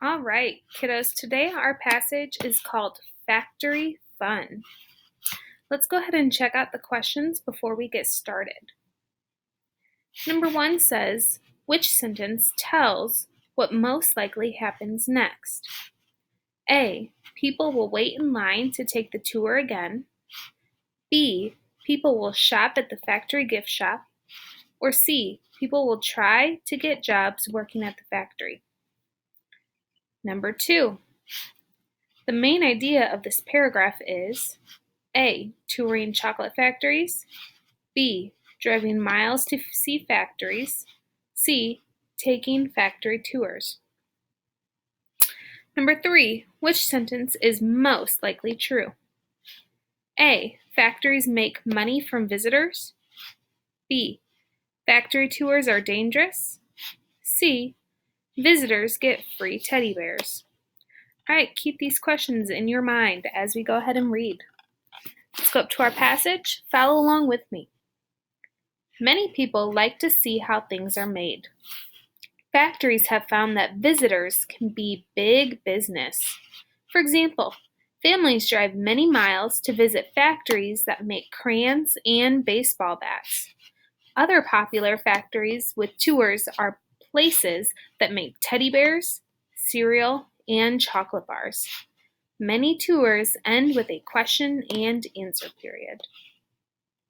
All right, kiddos, today our passage is called Factory Fun. Let's go ahead and check out the questions before we get started. Number 1 says, which sentence tells what most likely happens next? A. People will wait in line to take the tour again. B. People will shop at the factory gift shop. Or C. People will try to get jobs working at the factory. Number 2. The main idea of this paragraph is A. Touring chocolate factories. B. Driving miles to see factories. C. Taking factory tours. Number 3. Which sentence is most likely true? A. Factories make money from visitors. B. Factory tours are dangerous. C. Visitors get free teddy bears. All right, keep these questions in your mind as we go ahead and read. Let's go up to our passage. Follow along with me. Many people like to see how things are made. Factories have found that visitors can be big business. For example, families drive many miles to visit factories that make crayons and baseball bats. Other popular factories with tours are places that make teddy bears, cereal, and chocolate bars. Many tours end with a question and answer period.